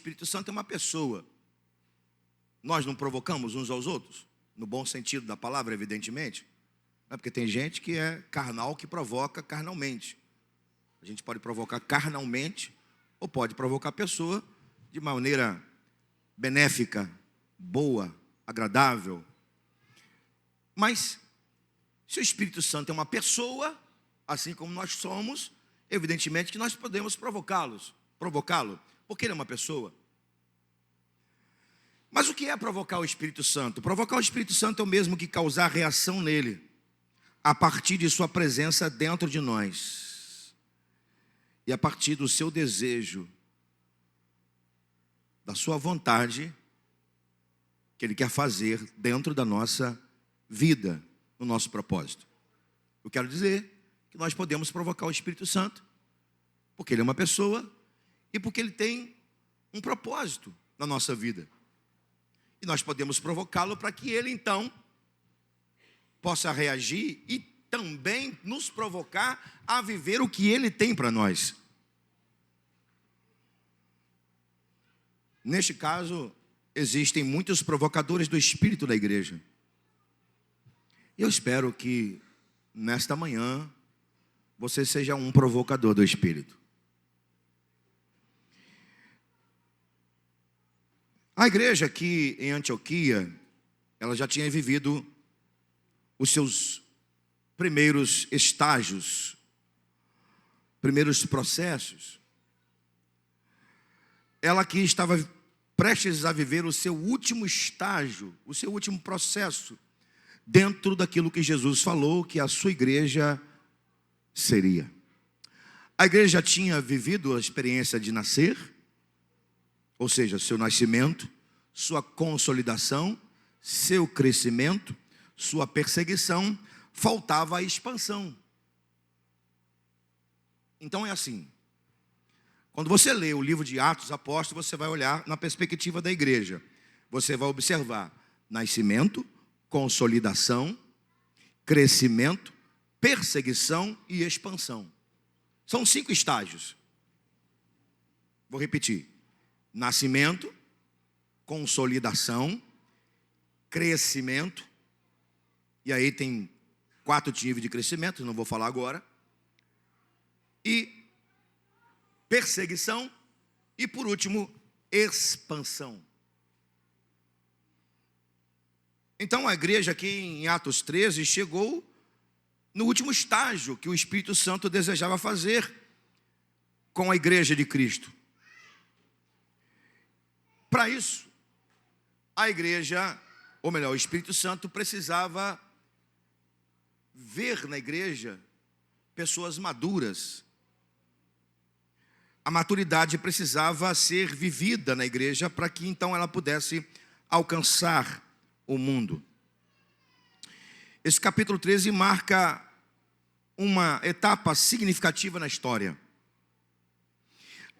Espírito Santo é uma pessoa. Nós não provocamos uns aos outros? No bom sentido da palavra, evidentemente. Não é porque tem gente que é carnal que provoca carnalmente. A gente pode provocar carnalmente ou pode provocar a pessoa de maneira benéfica, boa, agradável. Mas se o Espírito Santo é uma pessoa, assim como nós somos, evidentemente que nós podemos provocá-lo, porque ele é uma pessoa. Mas o que é provocar o Espírito Santo? Provocar o Espírito Santo é o mesmo que causar reação nele, a partir de sua presença dentro de nós. E a partir do seu desejo, da sua vontade, que ele quer fazer dentro da nossa vida, no nosso propósito. Eu quero dizer que nós podemos provocar o Espírito Santo, porque ele é uma pessoa e porque ele tem um propósito na nossa vida. E nós podemos provocá-lo para que ele, então, possa reagir e também nos provocar a viver o que ele tem para nós. Neste caso, existem muitos provocadores do Espírito da igreja. Eu espero que, nesta manhã, você seja um provocador do Espírito. A igreja aqui em Antioquia, ela já tinha vivido os seus primeiros estágios, primeiros processos. Ela aqui estava prestes a viver o seu último estágio, o seu último processo, dentro daquilo que Jesus falou que a sua igreja seria. A igreja já tinha vivido a experiência de nascer, ou seja, seu nascimento, sua consolidação, seu crescimento, sua perseguição, faltava a expansão. Então é assim, quando você lê o livro de Atos dos Apóstolos, você vai olhar na perspectiva da igreja. Você vai observar nascimento, consolidação, crescimento, perseguição e expansão. São 5 estágios. Vou repetir. Nascimento, consolidação, crescimento, e aí tem 4 níveis de crescimento, não vou falar agora, e perseguição, e por último, expansão. Então a igreja aqui em Atos 13 chegou no último estágio que o Espírito Santo desejava fazer com a igreja de Cristo. Para isso, a igreja, ou melhor, o Espírito Santo precisava ver na igreja pessoas maduras. A maturidade precisava ser vivida na igreja para que então ela pudesse alcançar o mundo. Esse capítulo 13 marca uma etapa significativa na história.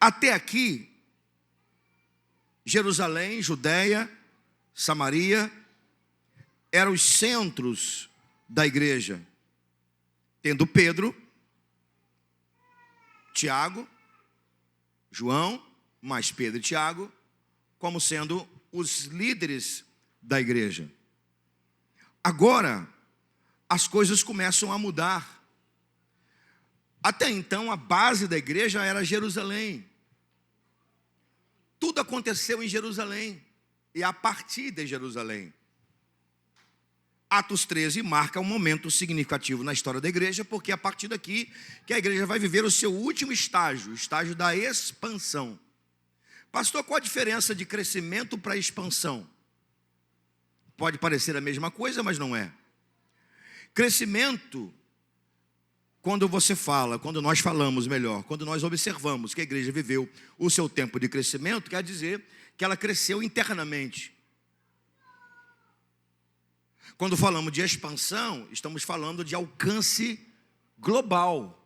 Até aqui, Jerusalém, Judeia, Samaria eram os centros da igreja, tendo Pedro, Tiago, João, mais Pedro e Tiago, como sendo os líderes da igreja. Agora, as coisas começam a mudar. Até então, a base da igreja era Jerusalém. Tudo aconteceu em Jerusalém e a partir de Jerusalém. Atos 13 marca um momento significativo na história da igreja, porque é a partir daqui que a igreja vai viver o seu último estágio, o estágio da expansão. Pastor, qual a diferença de crescimento para expansão? Pode parecer a mesma coisa, mas não é. Crescimento, quando nós falamos melhor, quando nós observamos que a igreja viveu o seu tempo de crescimento, quer dizer que ela cresceu internamente. Quando falamos de expansão, estamos falando de alcance global.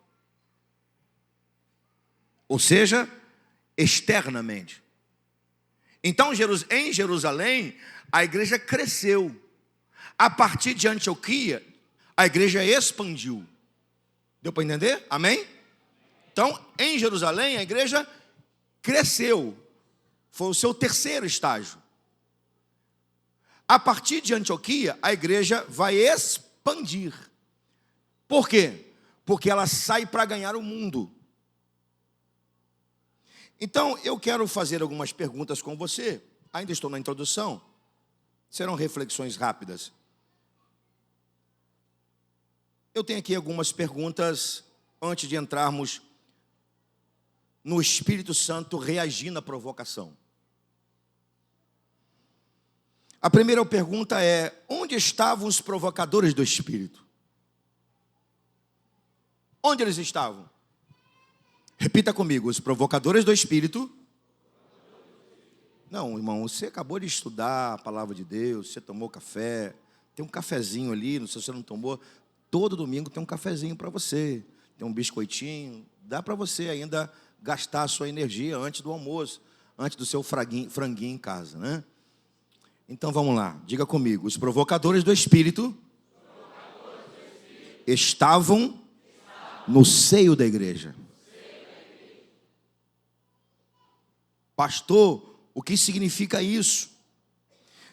Ou seja, externamente. Então, em Jerusalém, a igreja cresceu. A partir de Antioquia, a igreja expandiu. Deu para entender? Amém? Então, em Jerusalém, a igreja cresceu. Foi o seu terceiro estágio. A partir de Antioquia, a igreja vai expandir. Por quê? Porque ela sai para ganhar o mundo. Então, eu quero fazer algumas perguntas com você. Ainda estou na introdução. Serão reflexões rápidas. Eu tenho aqui algumas perguntas antes de entrarmos no Espírito Santo reagindo à provocação. A primeira pergunta é: onde estavam os provocadores do Espírito? Onde eles estavam? Repita comigo: os provocadores do Espírito. Não, irmão, você acabou de estudar a palavra de Deus, você tomou café, tem um cafezinho ali, não sei se você não tomou. Todo domingo tem um cafezinho para você, tem um biscoitinho, dá para você ainda gastar a sua energia antes do almoço, antes do seu franguinho em casa, né? Então vamos lá, diga comigo: os provocadores do Espírito estavam no seio da igreja. Pastor, o que significa isso?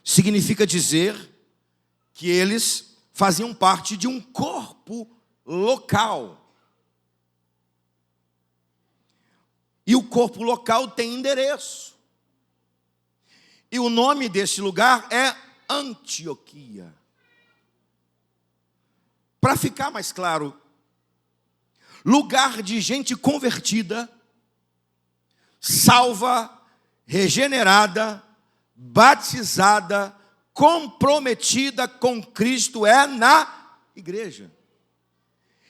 Significa dizer que eles faziam parte de um corpo local. E o corpo local tem endereço. E o nome desse lugar é Antioquia. Para ficar mais claro, lugar de gente convertida, salva, regenerada, batizada, comprometida com Cristo é na igreja.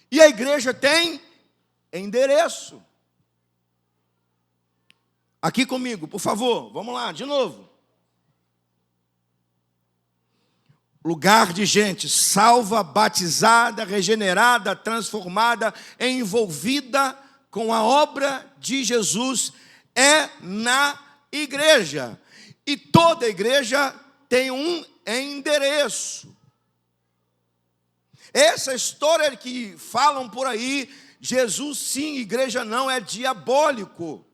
E a igreja tem endereço. Aqui comigo, por favor, vamos lá, de novo. Lugar de gente salva, batizada, regenerada, transformada, envolvida com a obra de Jesus é na igreja. E toda igreja tem um endereço. Essa história que falam por aí, Jesus sim, igreja não, é diabólico.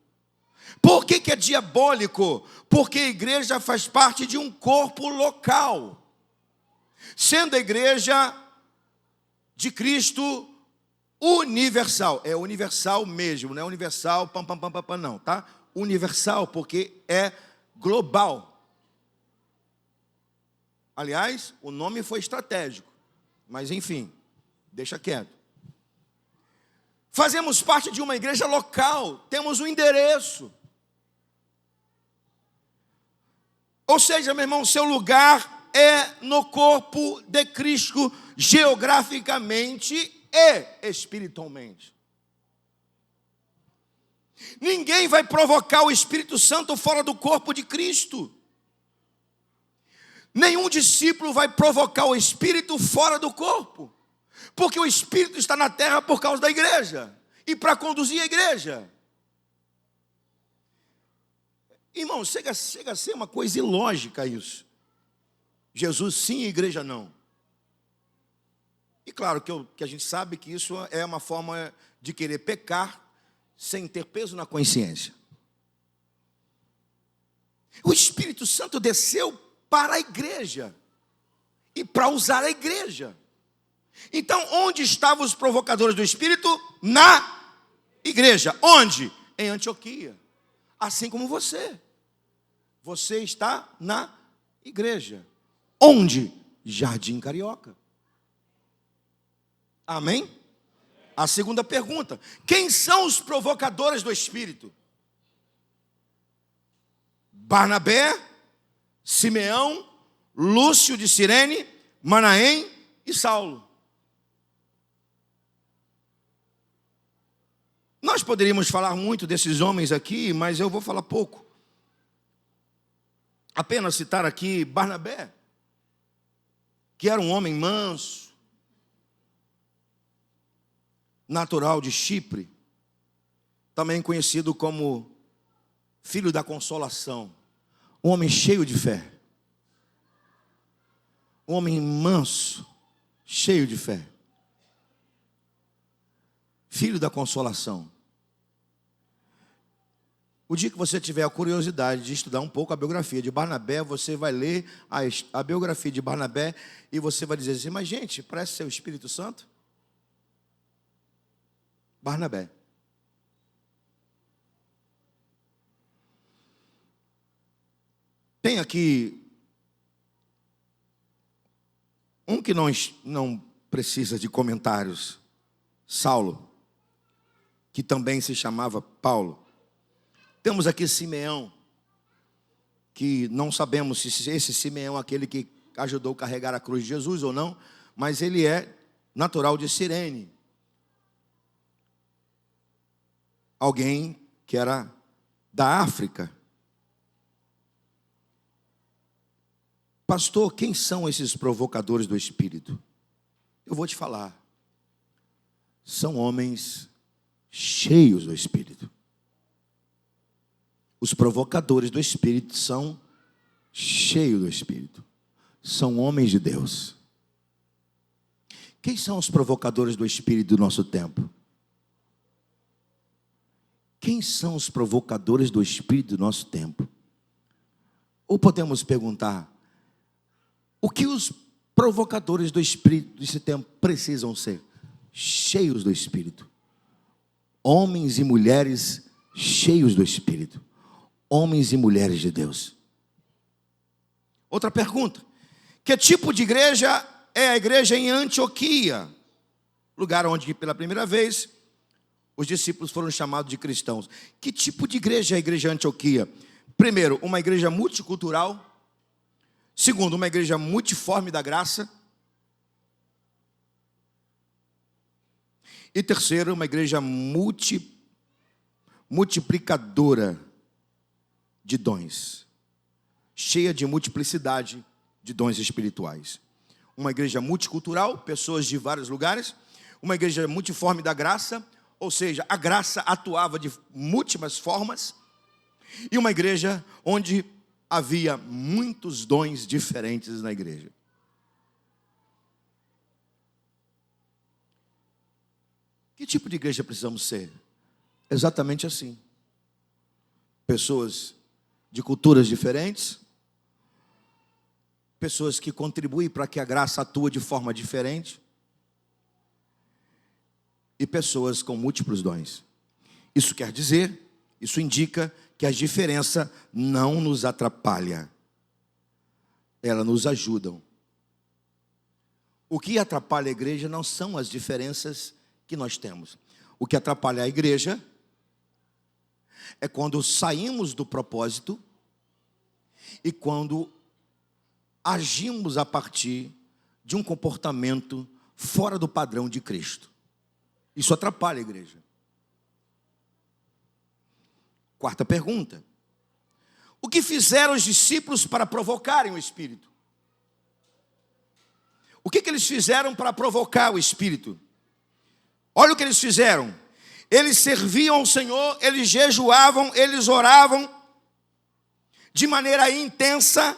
Por que é diabólico? Porque a igreja faz parte de um corpo local. Sendo a igreja de Cristo universal. É universal mesmo, não é universal, não, tá? Universal, porque é global. Aliás, o nome foi estratégico. Mas enfim, deixa quieto. Fazemos parte de uma igreja local, temos um endereço. Ou seja, meu irmão, seu lugar é no corpo de Cristo, geograficamente e espiritualmente. Ninguém vai provocar o Espírito Santo fora do corpo de Cristo. Nenhum discípulo vai provocar o Espírito fora do corpo. Porque o Espírito está na terra por causa da igreja. E para conduzir a igreja. Irmão, chega a ser uma coisa ilógica isso. Jesus sim, a igreja não. E claro que a gente sabe que isso é uma forma de querer pecar sem ter peso na consciência. O Espírito Santo desceu para a igreja e para usar a igreja. Então, onde estavam os provocadores do Espírito? Na igreja. Onde? Em Antioquia. Assim como você. Você está na igreja. Onde? Jardim Carioca. Amém? A segunda pergunta: quem são os provocadores do Espírito? Barnabé, Simeão, Lúcio de Cirene, Manaém e Saulo. Nós poderíamos falar muito desses homens aqui, mas eu vou falar pouco. Apenas citar aqui Barnabé, que era um homem manso, natural de Chipre, também conhecido como filho da consolação, um homem cheio de fé, um homem manso, cheio de fé, filho da consolação. O dia que você tiver a curiosidade de estudar um pouco a biografia de Barnabé, você vai ler a biografia de Barnabé e você vai dizer assim, mas gente, parece ser o Espírito Santo? Barnabé. Tem aqui um que não precisa de comentários. Saulo, que também se chamava Paulo. Temos aqui Simeão, que não sabemos se esse Simeão é aquele que ajudou a carregar a cruz de Jesus ou não, mas ele é natural de Cirene. Alguém que era da África. Pastor, quem são esses provocadores do Espírito? Eu vou te falar. São homens cheios do Espírito. Os provocadores do Espírito são cheios do Espírito. São homens de Deus. Quem são os provocadores do Espírito do nosso tempo? Quem são os provocadores do Espírito do nosso tempo? Ou podemos perguntar, o que os provocadores do Espírito desse tempo precisam ser? Cheios do Espírito. Homens e mulheres cheios do Espírito. Homens e mulheres de Deus. Outra pergunta. Que tipo de igreja é a igreja em Antioquia? Lugar onde pela primeira vez os discípulos foram chamados de cristãos. Que tipo de igreja é a igreja em Antioquia? Primeiro, uma igreja multicultural. Segundo, uma igreja multiforme da graça. E terceiro, uma igreja multiplicadora de dons, cheia de multiplicidade de dons espirituais. Uma igreja multicultural, pessoas de vários lugares. Uma igreja multiforme da graça, ou seja, a graça atuava de múltiplas formas. E uma igreja onde havia muitos dons diferentes na igreja. Que tipo de igreja precisamos ser? Exatamente assim. Pessoas de culturas diferentes, pessoas que contribuem para que a graça atue de forma diferente, e pessoas com múltiplos dons. Isso quer dizer, isso indica que a diferença não nos atrapalha, elas nos ajudam. O que atrapalha a igreja não são as diferenças que nós temos. O que atrapalha a igreja é quando saímos do propósito e quando agimos a partir de um comportamento fora do padrão de Cristo. Isso atrapalha a igreja. Quarta pergunta. O que fizeram os discípulos para provocarem o Espírito? O que eles fizeram para provocar o Espírito? Olha o que eles fizeram. Eles serviam ao Senhor, eles jejuavam, eles oravam de maneira intensa.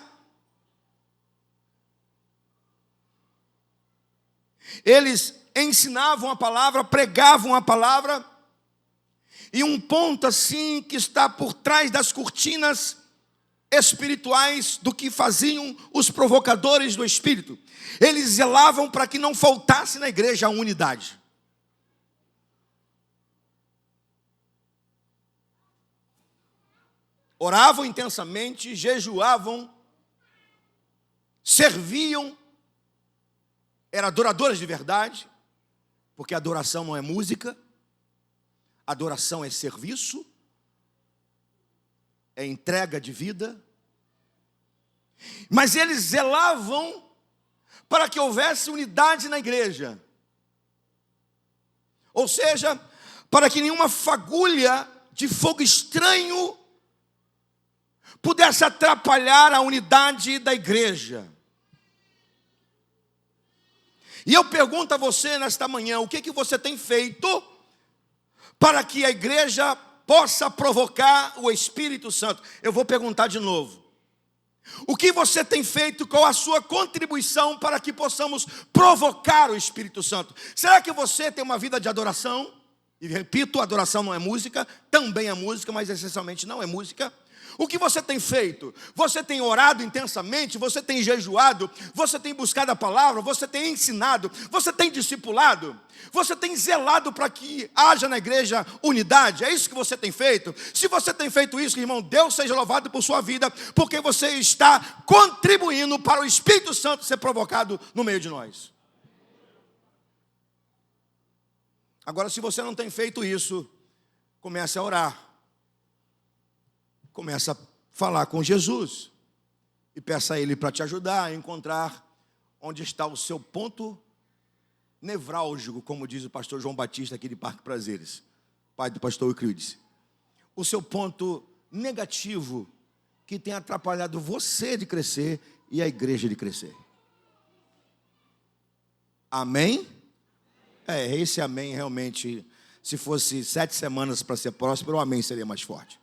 Eles ensinavam a palavra, pregavam a palavra. E um ponto assim que está por trás das cortinas espirituais do que faziam os provocadores do Espírito. Eles zelavam para que não faltasse na igreja a unidade. Oravam intensamente, jejuavam, serviam, eram adoradores de verdade, porque adoração não é música, adoração é serviço, é entrega de vida. Mas eles zelavam para que houvesse unidade na igreja. Ou seja, para que nenhuma fagulha de fogo estranho pudesse atrapalhar a unidade da igreja. E eu pergunto a você nesta manhã, o que você tem feito para que a igreja possa provocar o Espírito Santo? Eu vou perguntar de novo. O que você tem feito, qual a sua contribuição para que possamos provocar o Espírito Santo? Será que você tem uma vida de adoração? E repito, adoração não é música, também é música, mas essencialmente não é música. O que você tem feito? Você tem orado intensamente, você tem jejuado, você tem buscado a palavra, você tem ensinado, você tem discipulado, você tem zelado para que haja na igreja unidade. É isso que você tem feito? Se você tem feito isso, irmão, Deus seja louvado por sua vida, porque você está contribuindo para o Espírito Santo ser provocado no meio de nós. Agora, se você não tem feito isso, comece a orar. Comece a falar com Jesus. E peça a Ele para te ajudar a encontrar onde está o seu ponto nevrálgico, como diz o pastor João Batista aqui de Parque Prazeres, pai do pastor Euclides. O seu ponto negativo que tem atrapalhado você de crescer e a igreja de crescer. Amém? Esse amém realmente, se fosse 7 semanas para ser próspero, o amém seria mais forte.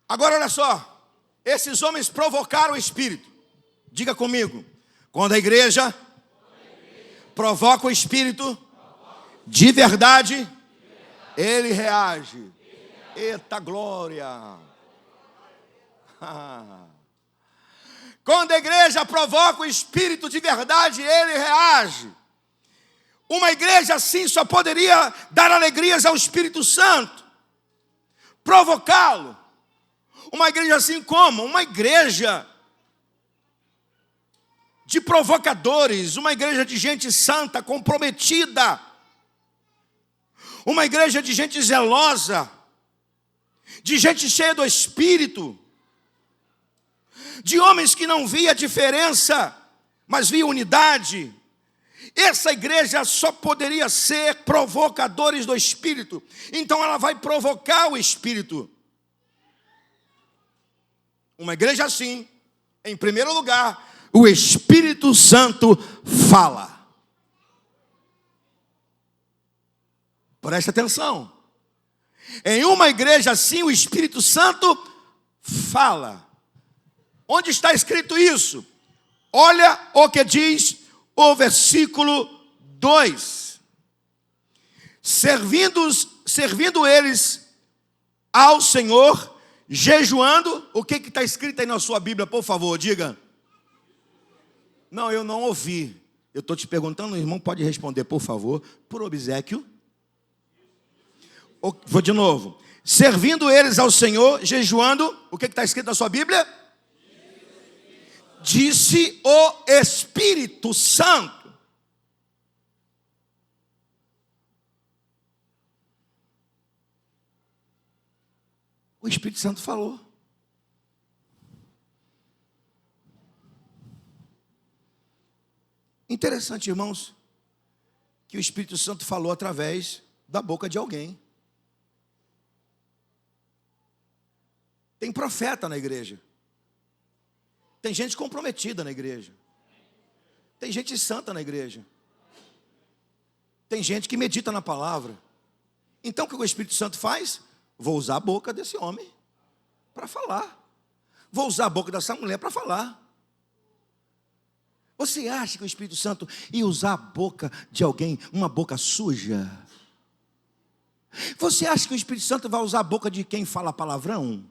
Agora olha só, esses homens provocaram o Espírito. Diga comigo, quando a igreja provoca o Espírito de verdade, ele reage. Eita glória! Quando a igreja provoca o Espírito de verdade, ele reage. Uma igreja assim só poderia dar alegrias ao Espírito Santo, provocá-lo. Uma igreja assim como? Uma igreja de provocadores, uma igreja de gente santa, comprometida, uma igreja de gente zelosa, de gente cheia do Espírito, de homens que não via diferença, mas via unidade. Essa igreja só poderia ser provocadores do Espírito. Então ela vai provocar o Espírito. Uma igreja assim, em primeiro lugar, o Espírito Santo fala. Preste atenção. Em uma igreja assim, o Espírito Santo fala. Onde está escrito isso? Olha o que diz o versículo 2. Servindo eles ao Senhor, jejuando. O que está escrito aí na sua Bíblia, por favor, diga. Não, eu não ouvi. Eu estou te perguntando, o irmão pode responder, por favor, por obséquio. Vou de novo. Servindo eles ao Senhor, jejuando. O que está escrito na sua Bíblia? Disse o Espírito Santo. O Espírito Santo falou. Interessante, irmãos, que o Espírito Santo falou através da boca de alguém. Tem profeta na igreja. Tem gente comprometida na igreja. Tem gente santa na igreja. Tem gente que medita na palavra. Então o que o Espírito Santo faz? Vou usar a boca desse homem para falar. Vou usar a boca dessa mulher para falar. Você acha que o Espírito Santo ia usar a boca de alguém, uma boca suja? Você acha que o Espírito Santo vai usar a boca de quem fala palavrão?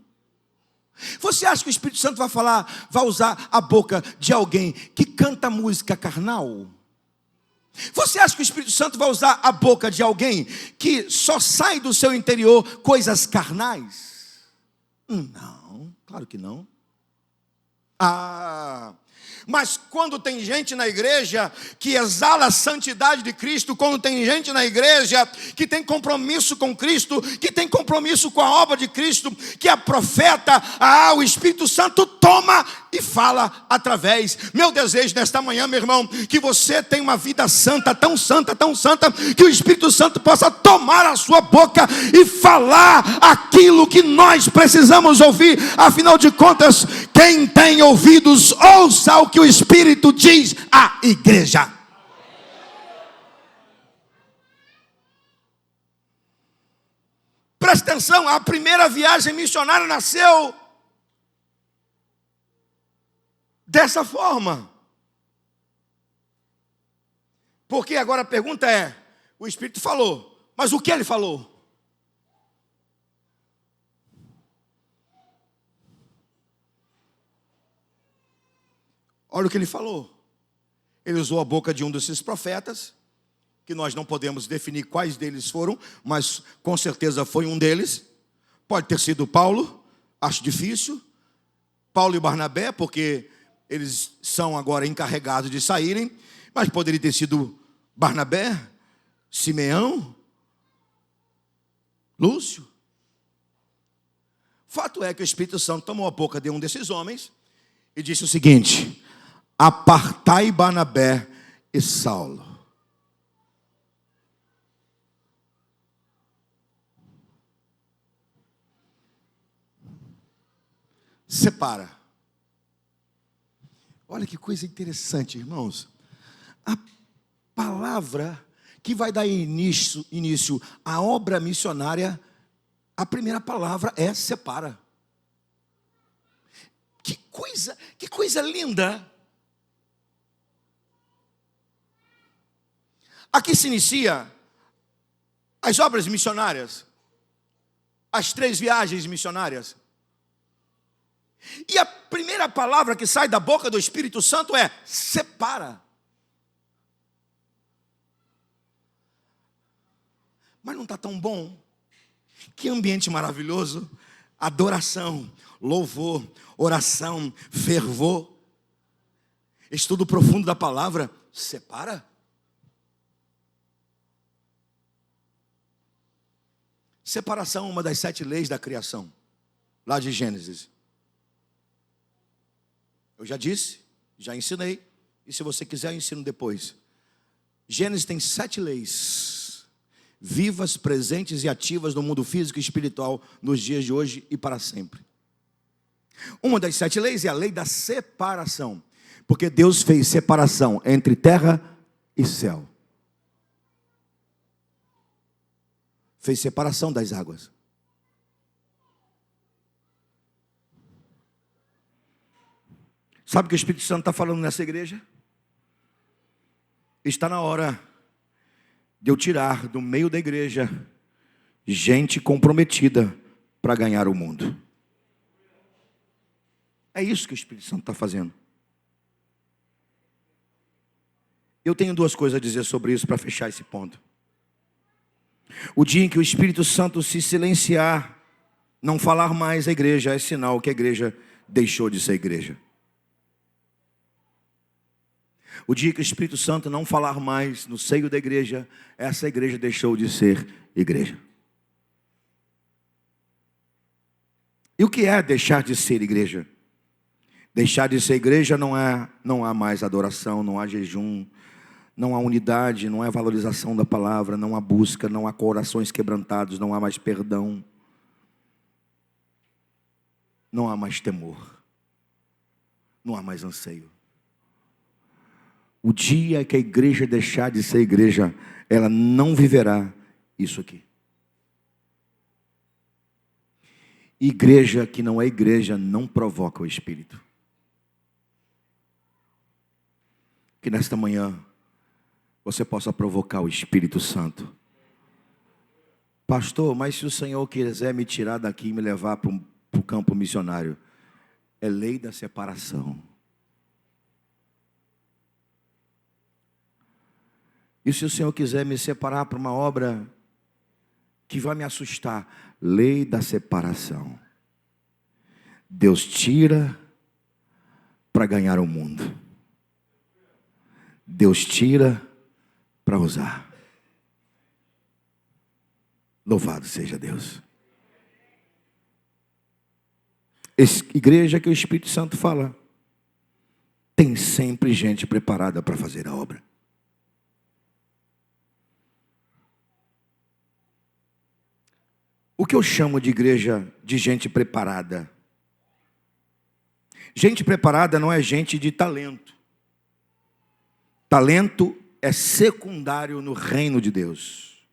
Você acha que o Espírito Santo vai usar a boca de alguém que canta música carnal? Você acha que o Espírito Santo vai usar a boca de alguém que só sai do seu interior coisas carnais? Não, claro que não. Mas quando tem gente na igreja que exala a santidade de Cristo, quando tem gente na igreja que tem compromisso com Cristo, que tem compromisso com a obra de Cristo, que é profeta, o Espírito Santo toma e fala através. Meu desejo nesta manhã, meu irmão, que você tenha uma vida santa, tão santa, que o Espírito Santo possa tomar a sua boca e falar aquilo que nós precisamos ouvir. Afinal de contas, quem tem ouvidos, ouça o que o Espírito diz à igreja. Presta atenção, a primeira viagem missionária nasceu dessa forma. Porque agora a pergunta é, o Espírito falou, mas o que ele falou? Olha o que ele falou. Ele usou a boca de um desses profetas, que nós não podemos definir quais deles foram, mas com certeza foi um deles. Pode ter sido Paulo, acho difícil. Paulo e Barnabé, porque eles são agora encarregados de saírem, mas poderia ter sido Barnabé, Simeão, Lúcio. Fato é que o Espírito Santo tomou a boca de um desses homens e disse o seguinte: apartai Barnabé e Saulo. Separa. Olha que coisa interessante, irmãos. A palavra que vai dar início à obra missionária, a primeira palavra é separa. Que coisa linda. Aqui se inicia as obras missionárias, as 3 viagens missionárias. E a primeira palavra que sai da boca do Espírito Santo é separa. Mas não está tão bom? Que ambiente maravilhoso. Adoração, louvor, oração, fervor. Estudo profundo da palavra. Separa. Separação é uma das 7 leis da criação, lá de Gênesis. Eu já disse, já ensinei, e se você quiser eu ensino depois. Gênesis tem 7 leis, vivas, presentes e ativas no mundo físico e espiritual, nos dias de hoje e para sempre. Uma das 7 leis é a lei da separação, porque Deus fez separação entre terra e céu. Fez separação das águas. Sabe o que o Espírito Santo está falando nessa igreja? Está na hora de eu tirar do meio da igreja gente comprometida para ganhar o mundo. É isso que o Espírito Santo está fazendo. Eu tenho 2 coisas a dizer sobre isso para fechar esse ponto. O dia em que o Espírito Santo se silenciar, não falar mais a igreja, é sinal que a igreja deixou de ser igreja. O dia que o Espírito Santo não falar mais no seio da igreja, essa igreja deixou de ser igreja. E o que é deixar de ser igreja? Deixar de ser igreja não há mais adoração, não há jejum, não há unidade, não há valorização da palavra, não há busca, não há corações quebrantados, não há mais perdão, não há mais temor, não há mais anseio. O dia que a igreja deixar de ser igreja, ela não viverá isso aqui. Igreja que não é igreja não provoca o Espírito. Que nesta manhã você possa provocar o Espírito Santo. Pastor, mas se o Senhor quiser me tirar daqui e me levar para o campo missionário, é lei da separação. E se o Senhor quiser me separar para uma obra que vai me assustar, lei da separação. Deus tira para ganhar o mundo. Deus tira para usar. Louvado seja Deus. Igreja que o Espírito Santo fala, tem sempre gente preparada para fazer a obra. O que eu chamo de igreja de gente preparada? Gente preparada não é gente de talento. Talento é secundário no reino de Deus,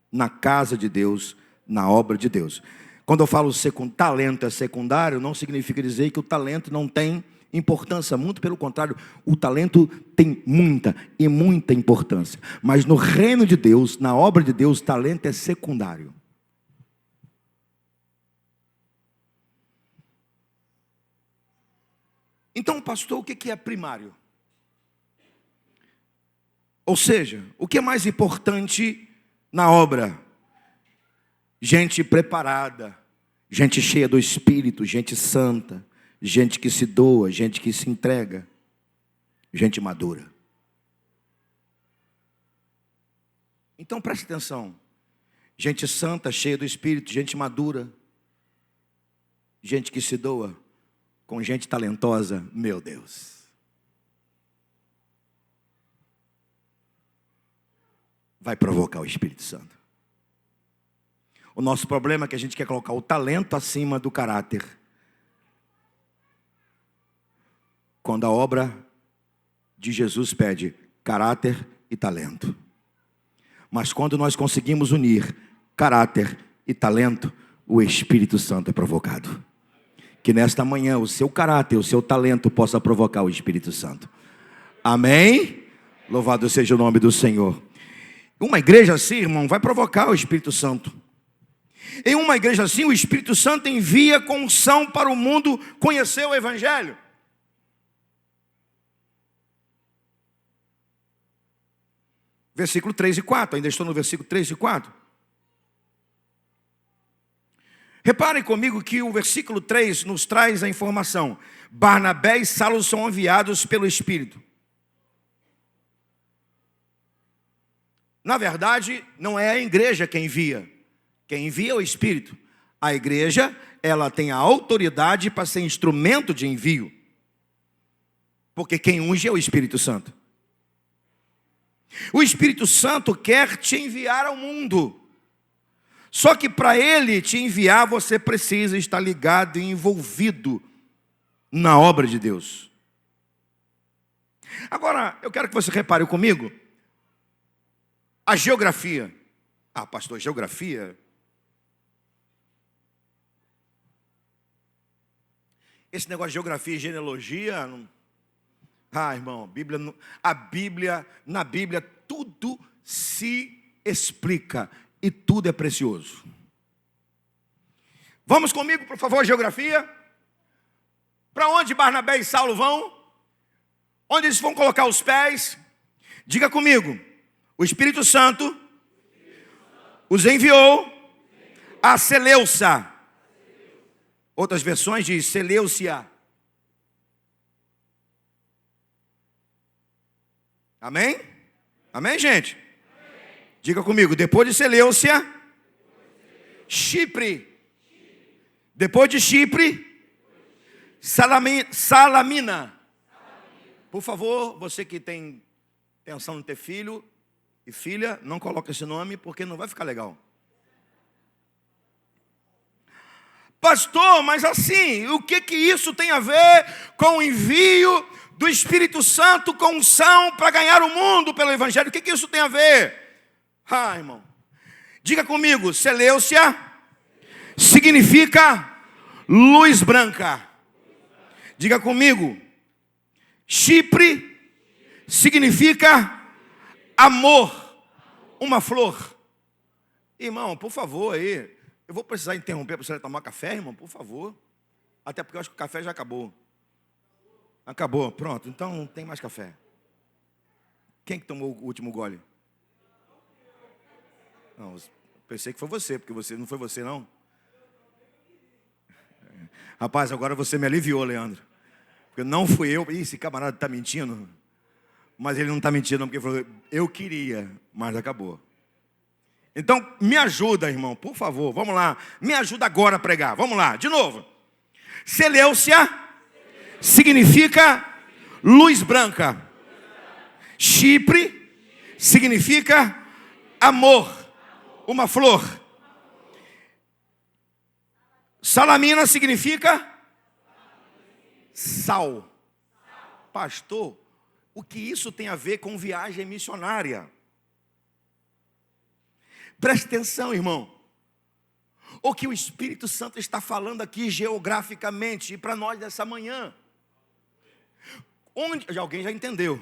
na casa de Deus, na obra de Deus. Quando eu falo talento é secundário, não significa dizer que o talento não tem importância, muito pelo contrário, o talento tem muita e muita importância. Mas no reino de Deus, na obra de Deus, talento é secundário. Então, pastor, o que é primário? Ou seja, o que é mais importante na obra? Gente preparada, gente cheia do Espírito, gente santa, gente que se doa, gente que se entrega, gente madura. Então preste atenção, gente santa, cheia do Espírito, gente madura, gente que se doa, com gente talentosa, meu Deus. Vai provocar o Espírito Santo. O nosso problema é que a gente quer colocar o talento acima do caráter. Quando a obra de Jesus pede caráter e talento. Mas quando nós conseguimos unir caráter e talento, o Espírito Santo é provocado. Que nesta manhã o seu caráter, o seu talento possa provocar o Espírito Santo. Amém? Louvado seja o nome do Senhor. Uma igreja assim, irmão, vai provocar o Espírito Santo. Em uma igreja assim, o Espírito Santo envia com unção para o mundo conhecer o Evangelho. Versículo 3 e 4, ainda estou no versículo 3 e 4. Reparem comigo que o versículo 3 nos traz a informação. Barnabé e Saulo são enviados pelo Espírito. Na verdade, não é a igreja quem envia. Quem envia é o Espírito. A igreja, ela tem a autoridade para ser instrumento de envio. Porque quem unge é o Espírito Santo. O Espírito Santo quer te enviar ao mundo. Só que para ele te enviar, você precisa estar ligado e envolvido na obra de Deus. Agora, eu quero que você repare comigo a geografia. Ah, pastor, geografia? Esse negócio de geografia e genealogia, não... irmão, na Bíblia tudo se explica e tudo é precioso. Vamos comigo, por favor, geografia. Para onde Barnabé e Saulo vão? Onde eles vão colocar os pés? Diga comigo. O Espírito Santo os enviou a Seleucia. Outras versões diz Seleucia. Amém? Amém, gente? Amém. Diga comigo, depois de Seleucia, Chipre. Depois de Chipre, Salamina. Por favor, você que tem intenção de ter filho e filha, não coloque esse nome, porque não vai ficar legal. Pastor, mas assim, o que isso tem a ver com o envio do Espírito Santo com unção para ganhar o mundo pelo Evangelho? O que isso tem a ver? Irmão, diga comigo, Seleucia significa luz branca. Diga comigo, Chipre significa amor, uma flor. Irmão, por favor aí, eu vou precisar interromper para você tomar café, irmão, por favor. Até porque eu acho que o café já acabou. Acabou, pronto, então não tem mais café. Quem que tomou o último gole? Não, pensei que foi você, porque não foi você não. Rapaz, agora você me aliviou, Leandro. Porque não fui eu. Ih, esse camarada está mentindo. Mas ele não está mentindo, porque falou, eu queria, mas acabou. Então, me ajuda, irmão, por favor, vamos lá. Me ajuda agora a pregar, vamos lá, de novo. Seleucia significa luz branca. Chipre significa amor, uma flor. Salamina significa sal. Pastor, o que isso tem a ver com viagem missionária? Preste atenção, irmão. O que o Espírito Santo está falando aqui geograficamente e para nós dessa manhã. onde alguém já entendeu.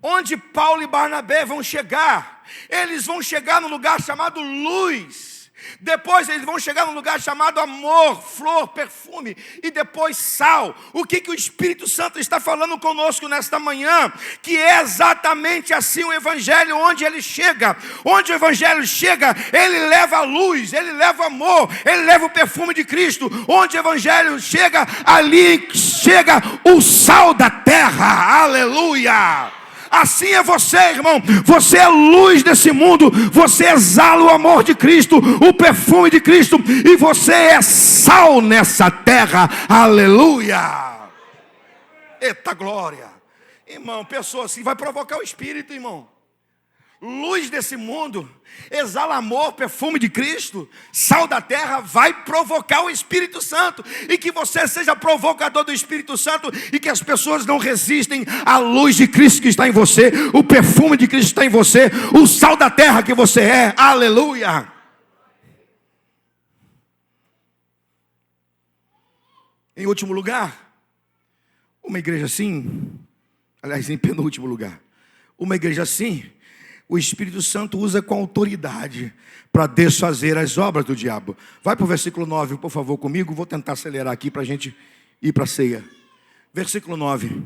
Onde Paulo e Barnabé vão chegar? Eles vão chegar num lugar chamado luz. Depois eles vão chegar num lugar chamado amor, flor, perfume e depois sal. O que o Espírito Santo está falando conosco nesta manhã? Que é exatamente assim o Evangelho onde ele chega. Onde o Evangelho chega, ele leva a luz, ele leva o amor, ele leva o perfume de Cristo. Onde o Evangelho chega, ali chega o sal da terra. Aleluia! Assim é você, irmão. Você é luz desse mundo. Você exala o amor de Cristo, o perfume de Cristo, e você é sal nessa terra. Aleluia! Eita glória! Irmão, pessoa assim vai provocar o Espírito, irmão. Luz desse mundo, exala amor, perfume de Cristo, sal da terra, vai provocar o Espírito Santo. E que você seja provocador do Espírito Santo, e que as pessoas não resistem à luz de Cristo que está em você, o perfume de Cristo está em você, o sal da terra que você é. Aleluia! Em último lugar, uma igreja assim, aliás, em penúltimo lugar, uma igreja assim, o Espírito Santo usa com autoridade para desfazer as obras do diabo. Vai para o versículo 9, por favor, comigo. Vou tentar acelerar aqui para a gente ir para a ceia. Versículo 9.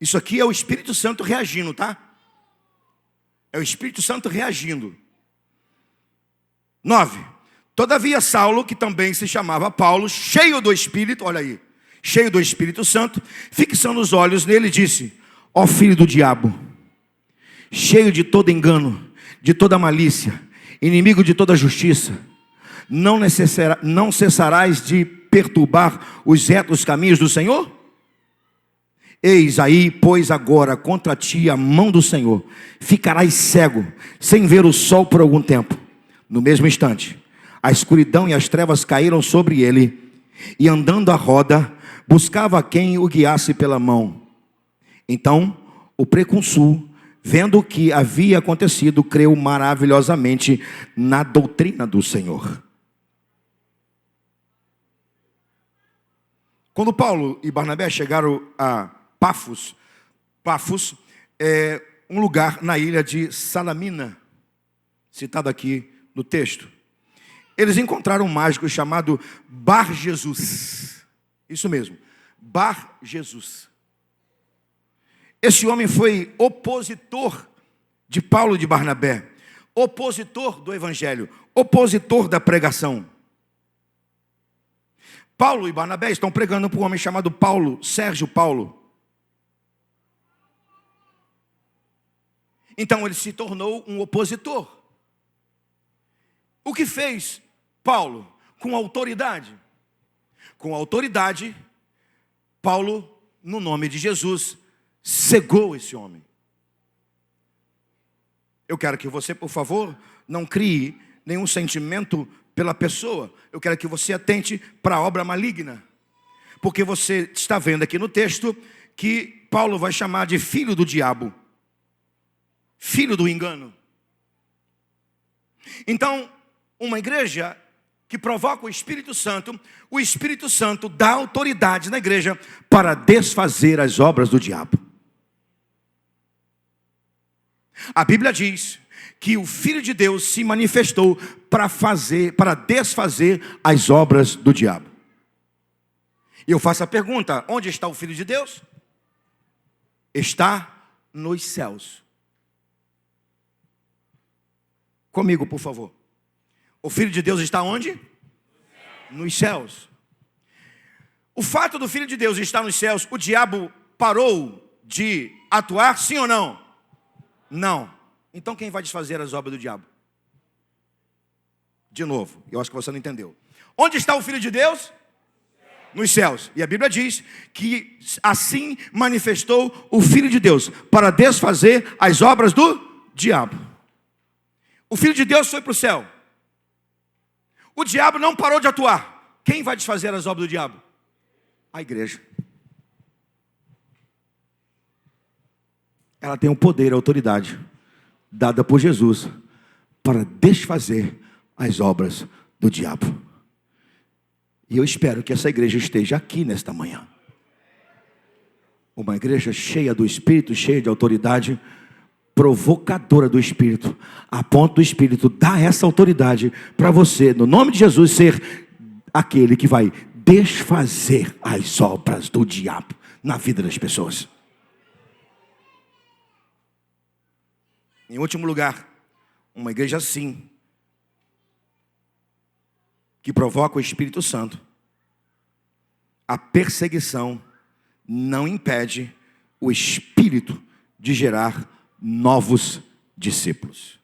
Isso aqui é o Espírito Santo reagindo, tá? É o Espírito Santo reagindo. 9. Todavia Saulo, que também se chamava Paulo, cheio do Espírito, olha aí, cheio do Espírito Santo, fixando os olhos nele, disse: ó filho do diabo, cheio de todo engano, de toda malícia, inimigo de toda justiça, não cessarás de perturbar os retos caminhos do Senhor? Eis aí, pois agora contra ti a mão do Senhor, ficarás cego, sem ver o sol por algum tempo. No mesmo instante, a escuridão e as trevas caíram sobre ele, e andando à roda, buscava quem o guiasse pela mão. Então, o procônsul, vendo o que havia acontecido, creu maravilhosamente na doutrina do Senhor. Quando Paulo e Barnabé chegaram a Pafos é um lugar na ilha de Salamina, citado aqui no texto. Eles encontraram um mágico chamado Bar Jesus. Isso mesmo, Bar Jesus. Esse homem foi opositor de Paulo e de Barnabé, opositor do Evangelho, opositor da pregação. Paulo e Barnabé estão pregando para um homem chamado Paulo, Sérgio Paulo. Então ele se tornou um opositor. O que fez Paulo? Com autoridade. Com autoridade, Paulo, no nome de Jesus, cegou esse homem. Eu quero que você, por favor, não crie nenhum sentimento pela pessoa. Eu quero que você atente para a obra maligna. Porque você está vendo aqui no texto que Paulo vai chamar de filho do diabo, filho do engano. Então, uma igreja que provoca o Espírito Santo dá autoridade na igreja para desfazer as obras do diabo. A Bíblia diz que o Filho de Deus se manifestou para desfazer as obras do diabo. E eu faço a pergunta: onde está o Filho de Deus? Está nos céus. Comigo, por favor. O Filho de Deus está onde? Nos céus. O fato do Filho de Deus estar nos céus, o diabo parou de atuar, sim ou não? Não. Então quem vai desfazer as obras do diabo? De novo, eu acho que você não entendeu. Onde está o Filho de Deus? Nos céus. E a Bíblia diz que assim manifestou o Filho de Deus para desfazer as obras do diabo. O Filho de Deus foi para o céu. O diabo não parou de atuar. Quem vai desfazer as obras do diabo? A igreja. Ela tem o poder, a autoridade dada por Jesus para desfazer as obras do diabo. E eu espero que essa igreja esteja aqui nesta manhã. Uma igreja cheia do Espírito, cheia de autoridade, provocadora do Espírito, a ponto do Espírito dar essa autoridade para você, no nome de Jesus, ser aquele que vai desfazer as obras do diabo na vida das pessoas. Em último lugar, uma igreja assim, que provoca o Espírito Santo, a perseguição não impede o Espírito de gerar novos discípulos.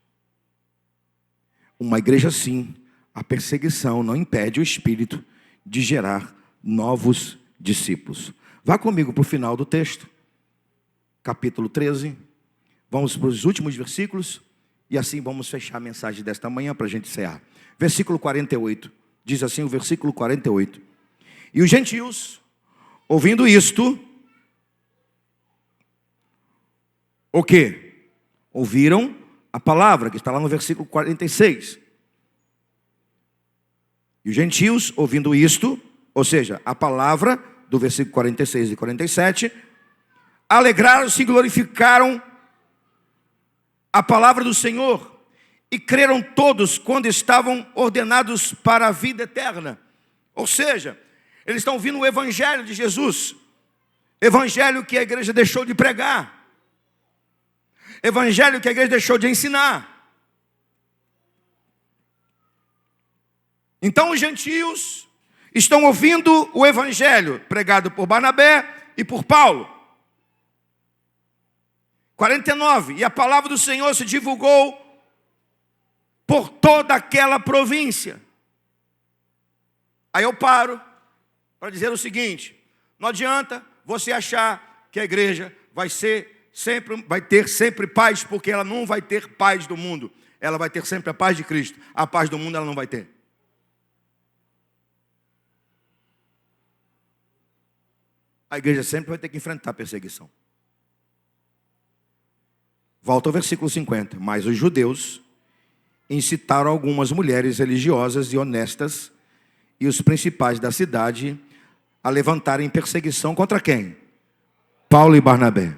Uma igreja assim, a perseguição não impede o Espírito de gerar novos discípulos. Vá comigo para o final do texto, capítulo 13. Vamos para os últimos versículos e assim vamos fechar a mensagem desta manhã para a gente encerrar. Versículo 48, diz assim o versículo 48. E os gentios, ouvindo isto, o quê? Ouviram a palavra, que está lá no versículo 46. E os gentios, ouvindo isto, ou seja, a palavra do versículo 46 e 47, alegraram-se e glorificaram a palavra do Senhor, e creram todos quando estavam ordenados para a vida eterna. Ou seja, eles estão ouvindo o evangelho de Jesus, evangelho que a igreja deixou de pregar, evangelho que a igreja deixou de ensinar. Então os gentios estão ouvindo o evangelho pregado por Barnabé e por Paulo. 49, e a palavra do Senhor se divulgou por toda aquela província. Aí eu paro para dizer o seguinte: não adianta você achar que a igreja vai ter sempre paz, porque ela não vai ter paz do mundo. Ela vai ter sempre a paz de Cristo. A paz do mundo ela não vai ter. A igreja sempre vai ter que enfrentar a perseguição. Volta ao versículo 50. Mas os judeus incitaram algumas mulheres religiosas e honestas e os principais da cidade a levantarem perseguição contra quem? Paulo e Barnabé.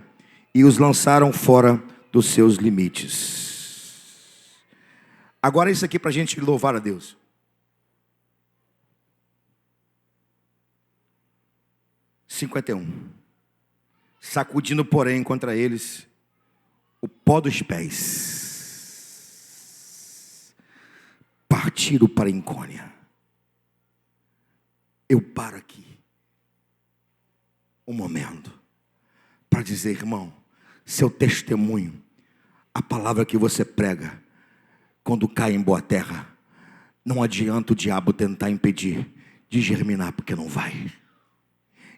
E os lançaram fora dos seus limites. Agora isso aqui para a gente louvar a Deus. Sacudindo, porém, contra eles o pó dos pés, partiram para Icônia. Eu paro aqui um momento para dizer, irmão, seu testemunho, a palavra que você prega, quando cai em boa terra, não adianta o diabo tentar impedir de germinar, porque não vai,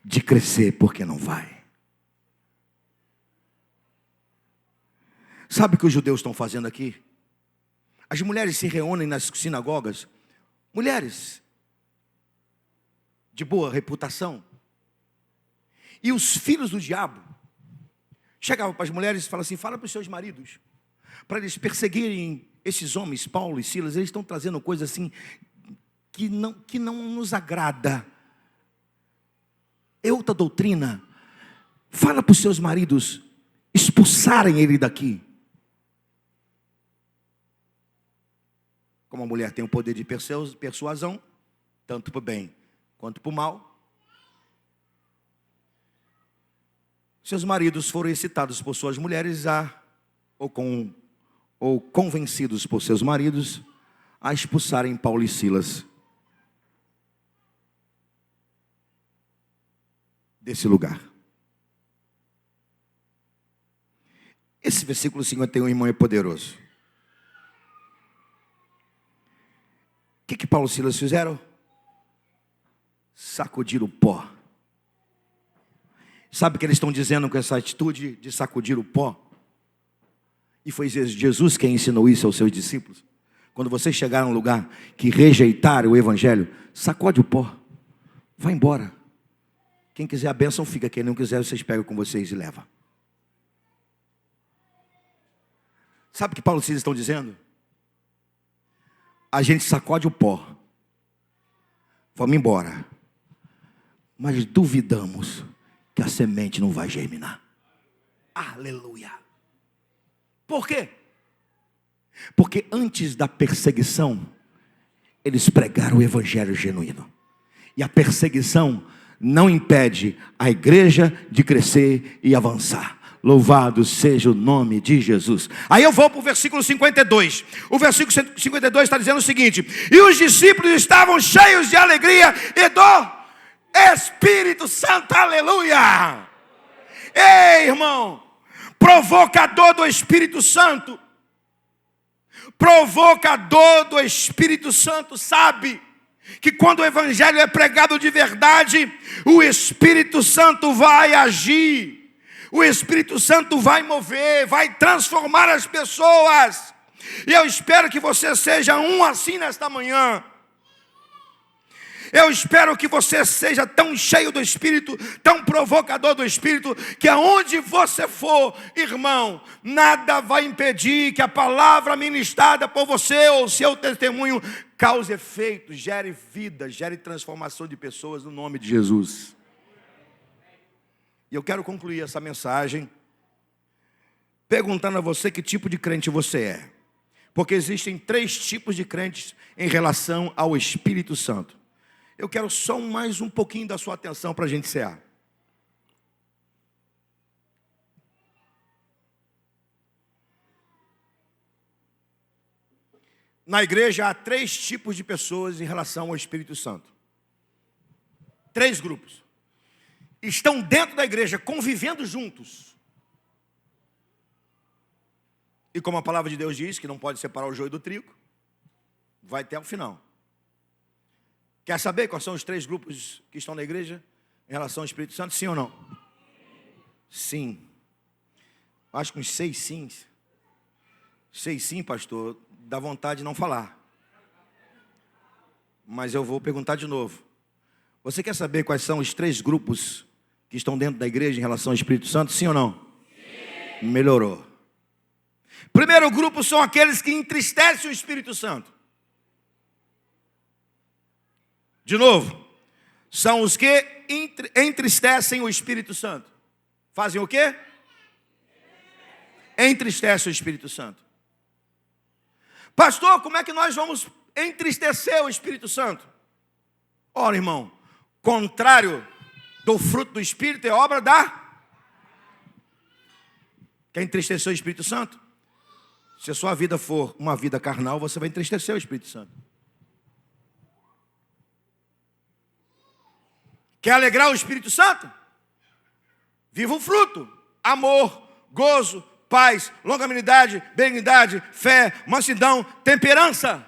de crescer, porque não vai. Sabe o que os judeus estão fazendo aqui? As mulheres se reúnem nas sinagogas, mulheres de boa reputação, e os filhos do diabo chegavam para as mulheres e falavam assim: fala para os seus maridos, para eles perseguirem esses homens, Paulo e Silas. Eles estão trazendo coisa assim que não nos agrada, é outra doutrina. Fala para os seus maridos expulsarem ele daqui. Como a mulher tem o poder de persuasão, tanto para o bem quanto para o mal, seus maridos foram excitados por suas mulheres ou convencidos por seus maridos a expulsarem Paulo e Silas desse lugar. Esse versículo 51, irmão, é poderoso. O que Paulo e Silas fizeram? Sacudir o pó. Sabe o que eles estão dizendo com essa atitude de sacudir o pó? E foi Jesus quem ensinou isso aos seus discípulos. Quando vocês chegaram a um lugar que rejeitaram o evangelho, sacode o pó, vai embora. Quem quiser a bênção fica, quem não quiser vocês pegam com vocês e levam. Sabe o que Paulo e Silas estão dizendo? A gente sacode o pó, vamos embora, mas duvidamos que a semente não vai germinar. Aleluia. Por quê? Porque antes da perseguição, eles pregaram o evangelho genuíno. E a perseguição não impede a igreja de crescer e avançar. Louvado seja o nome de Jesus. Aí eu vou para o versículo 52. O versículo 52 está dizendo o seguinte: e os discípulos estavam cheios de alegria e do Espírito Santo. Aleluia. Ei, irmão, provocador do Espírito Santo, provocador do Espírito Santo sabe que quando o evangelho é pregado de verdade, o Espírito Santo vai agir. O Espírito Santo vai mover, vai transformar as pessoas. E eu espero que você seja um assim nesta manhã. Eu espero que você seja tão cheio do Espírito, tão provocador do Espírito, que aonde você for, irmão, nada vai impedir que a palavra ministrada por você ou seu testemunho cause efeito, gere vida, gere transformação de pessoas no nome de Jesus. E eu quero concluir essa mensagem perguntando a você que tipo de crente você é. Porque existem 3 tipos de crentes em relação ao Espírito Santo. Eu quero só mais um pouquinho da sua atenção para a gente encerrar. Na igreja há 3 tipos de pessoas em relação ao Espírito Santo. 3 grupos. Estão dentro da igreja, convivendo juntos. E como a palavra de Deus diz, que não pode separar o joio do trigo, vai até o final. Quer saber quais são os 3 grupos que estão na igreja em relação ao Espírito Santo? Sim ou não? Sim. Acho que uns 6 sims. 6 sim, pastor, dá vontade de não falar. Mas eu vou perguntar de novo. Você quer saber quais são os 3 grupos que estão dentro da igreja em relação ao Espírito Santo? Sim ou não? Sim. Melhorou. Primeiro grupo são aqueles que entristecem o Espírito Santo. De novo, são os que entristecem o Espírito Santo. Fazem o quê? Entristecem o Espírito Santo. Pastor, como é que nós vamos entristecer o Espírito Santo? Ora, irmão, contrário do fruto do Espírito é obra da... Quer entristecer o Espírito Santo? Se a sua vida for uma vida carnal, você vai entristecer o Espírito Santo. Quer alegrar o Espírito Santo? Viva o fruto: amor, gozo, paz, longanimidade, benignidade, fé, mansidão, temperança.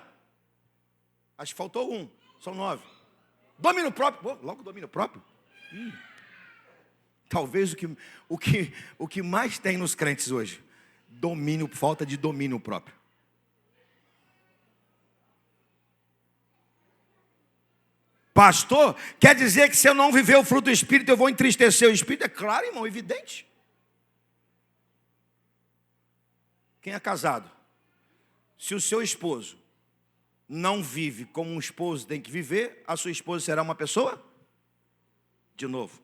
Acho que faltou um, são 9. Domínio próprio, logo domínio próprio. Talvez o que mais tem nos crentes hoje, falta de domínio próprio. Pastor, quer dizer que se eu não viver o fruto do Espírito, eu vou entristecer o Espírito? É claro, irmão, evidente. Quem é casado, se o seu esposo não vive como um esposo tem que viver, a sua esposa será uma pessoa? De novo.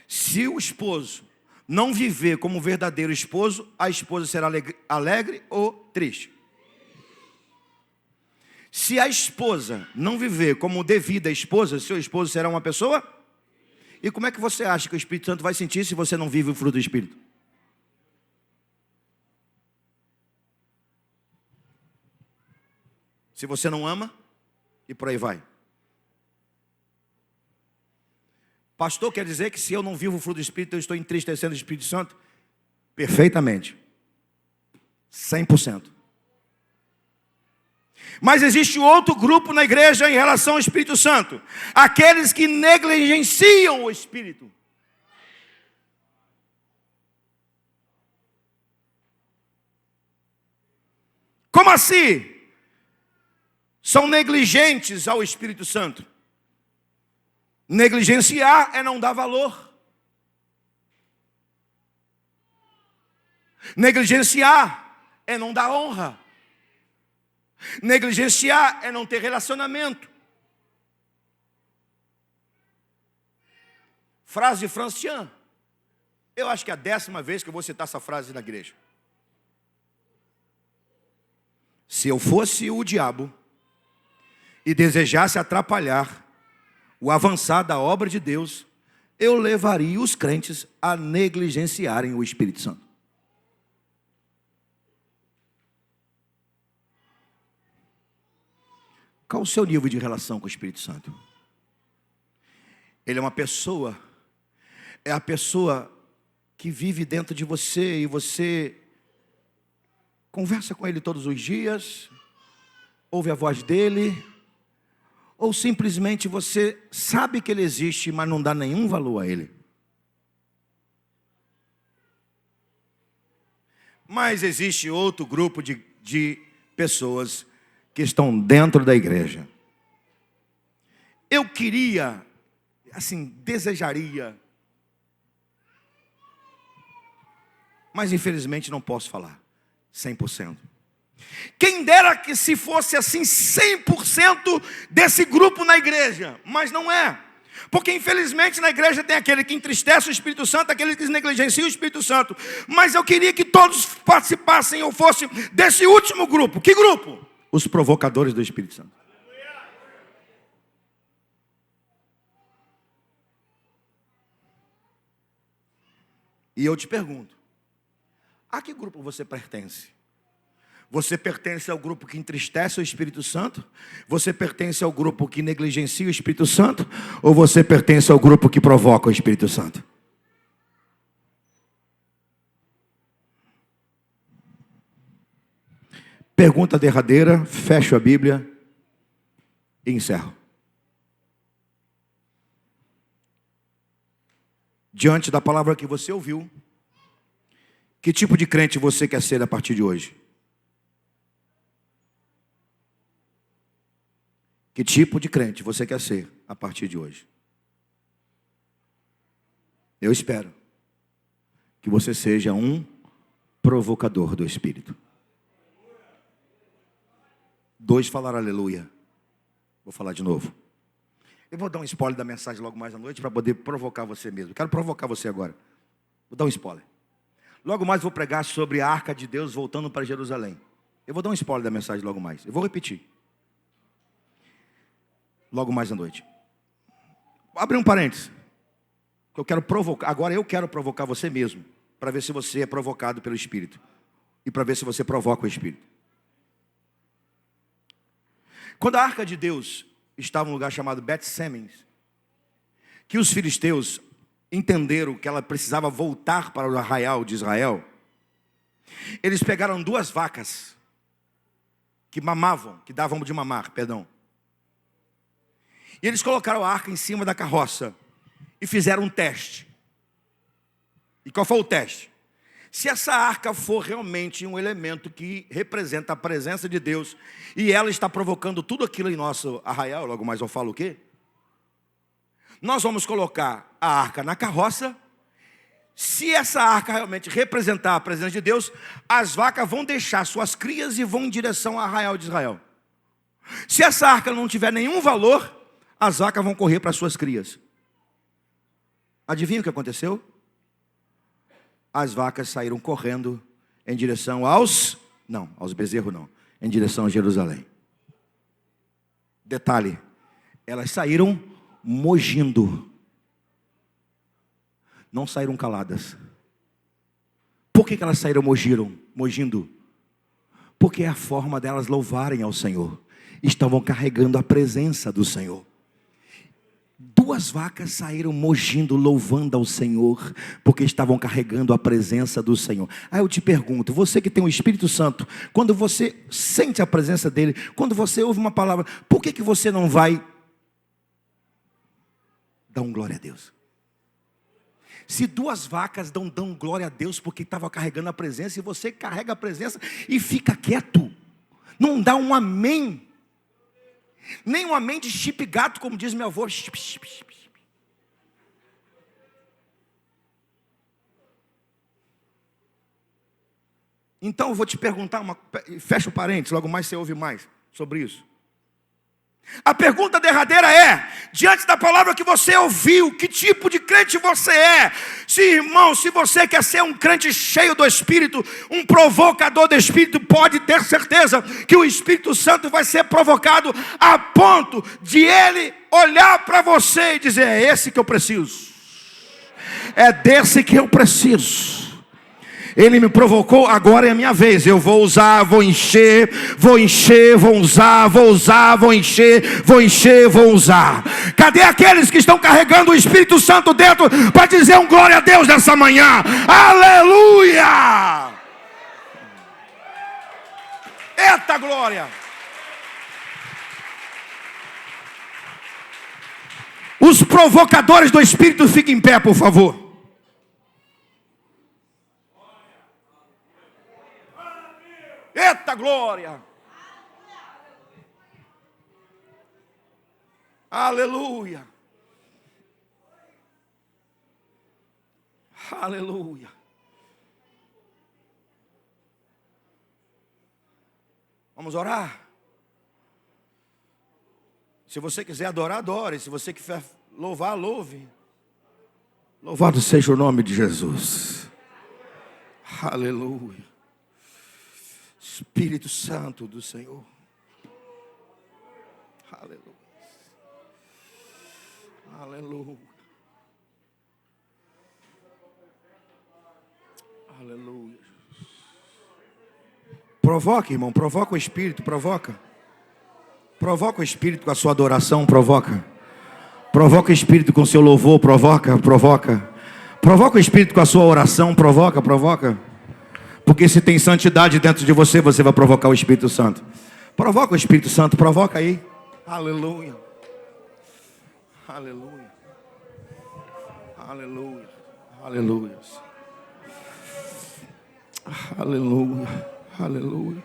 Se o esposo não viver como um verdadeiro esposo, a esposa será alegre ou triste? Se a esposa não viver como devida esposa, seu esposo será uma pessoa? E como é que você acha que o Espírito Santo vai sentir se você não vive o fruto do Espírito? Se você não ama, e por aí vai. Pastor, quer dizer que se eu não vivo o fruto do Espírito, eu estou entristecendo o Espírito Santo? Perfeitamente. 100%. Mas existe outro grupo na igreja em relação ao Espírito Santo. Aqueles que negligenciam o Espírito. Como assim? São negligentes ao Espírito Santo. Negligenciar é não dar valor. Negligenciar é não dar honra. Negligenciar é não ter relacionamento. Frase de Francian. Eu acho que é a 10ª vez que eu vou citar essa frase na igreja. Se eu fosse o diabo e desejasse atrapalhar o avançar da obra de Deus, eu levaria os crentes a negligenciarem o Espírito Santo. Qual o seu nível de relação com o Espírito Santo? Ele é uma pessoa, é a pessoa que vive dentro de você e você conversa com ele todos os dias, ouve a voz dele, ou simplesmente você sabe que ele existe, mas não dá nenhum valor a ele. Mas existe outro grupo de pessoas que estão dentro da igreja. Eu queria, assim, desejaria, mas infelizmente não posso falar 100%. Quem dera que se fosse assim 100% desse grupo na igreja, mas não é. Porque infelizmente na igreja tem aquele que entristece o Espírito Santo, aquele que negligencia o Espírito Santo. Mas eu queria que todos participassem ou fossem desse último grupo. Que grupo? Os provocadores do Espírito Santo. E eu te pergunto, a que grupo você pertence? Você pertence ao grupo que entristece o Espírito Santo? Você pertence ao grupo que negligencia o Espírito Santo? Ou você pertence ao grupo que provoca o Espírito Santo? Pergunta derradeira, fecho a Bíblia e encerro. Diante da palavra que você ouviu, que tipo de crente você quer ser a partir de hoje? Que tipo de crente você quer ser a partir de hoje? Eu espero que você seja um provocador do Espírito. 2 falaram aleluia. Vou falar de novo. Eu vou dar um spoiler da mensagem logo mais à noite para poder provocar você mesmo. Quero provocar você agora. Vou dar um spoiler. Logo mais vou pregar sobre a arca de Deus voltando para Jerusalém. Eu vou dar um spoiler da mensagem logo mais. Eu vou repetir. Logo mais à noite. Abre um parênteses. Eu quero provocar. Agora eu quero provocar você mesmo. Para ver se você é provocado pelo Espírito. E para ver se você provoca o Espírito. Quando a arca de Deus estava num lugar chamado Bet-Semes, que os filisteus entenderam que ela precisava voltar para o arraial de Israel, eles pegaram 2 vacas que mamavam, que davam de mamar, perdão. E eles colocaram a arca em cima da carroça e fizeram um teste. E qual foi o teste? Se essa arca for realmente um elemento que representa a presença de Deus e ela está provocando tudo aquilo em nosso arraial, logo mais eu falo o quê? Nós vamos colocar a arca na carroça. Se essa arca realmente representar a presença de Deus, as vacas vão deixar suas crias e vão em direção ao arraial de Israel. Se essa arca não tiver nenhum valor, as vacas vão correr para suas crias. Adivinha o que aconteceu? As vacas saíram correndo em direção aos bezerros não, em direção a Jerusalém. Detalhe, elas saíram mugindo. Não saíram caladas. Por que elas saíram mugindo? Porque é a forma delas louvarem ao Senhor. Estavam carregando a presença do Senhor. 2 vacas saíram mugindo, louvando ao Senhor, porque estavam carregando a presença do Senhor. Aí eu te pergunto, você que tem o Espírito Santo, quando você sente a presença dele, quando você ouve uma palavra, por que você não vai dar um glória a Deus? Se 2 vacas dão glória a Deus porque estavam carregando a presença, e você carrega a presença e fica quieto, não dá um amém. Nem um amém de chip gato, como diz meu avô. Então eu vou te perguntar, fecha o parênteses, logo mais você ouve mais sobre isso. A pergunta derradeira é: diante da palavra que você ouviu, que tipo de crente você é. Se, irmão, se você quer ser um crente cheio do Espírito, um provocador do Espírito, pode ter certeza que o Espírito Santo vai ser provocado a ponto de ele olhar para você e dizer: é esse que eu preciso, é desse que eu preciso. Ele me provocou, agora é a minha vez. Eu vou usar, vou encher, vou encher, vou usar, vou usar, vou encher, vou encher, vou usar. Cadê aqueles que estão carregando o Espírito Santo dentro para dizer um glória a Deus nessa manhã? Aleluia! Eita glória! Os provocadores do Espírito, fiquem em pé, por favor. Eita glória! Aleluia! Aleluia! Vamos orar? Se você quiser adorar, adore. Se você quiser louvar, louve. Louvado seja o nome de Jesus. Aleluia. Espírito Santo do Senhor. Aleluia. Aleluia. Aleluia. Provoca, irmão, provoca o Espírito, provoca. Provoca o Espírito com a sua adoração, provoca. Provoca o Espírito com o seu louvor, provoca. Provoca o Espírito com a sua oração, provoca. Porque se tem santidade dentro de você, você vai provocar o Espírito Santo. Provoca o Espírito Santo, provoca aí. Aleluia. Aleluia. Aleluia. Aleluia. Aleluia. Aleluia.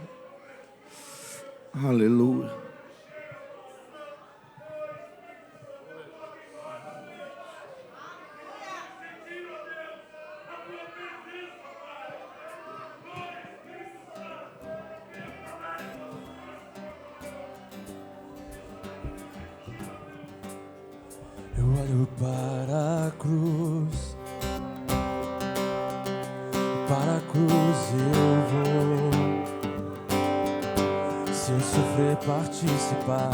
Aleluia. Eu olho para a cruz eu vou. Se eu sofrer, participar,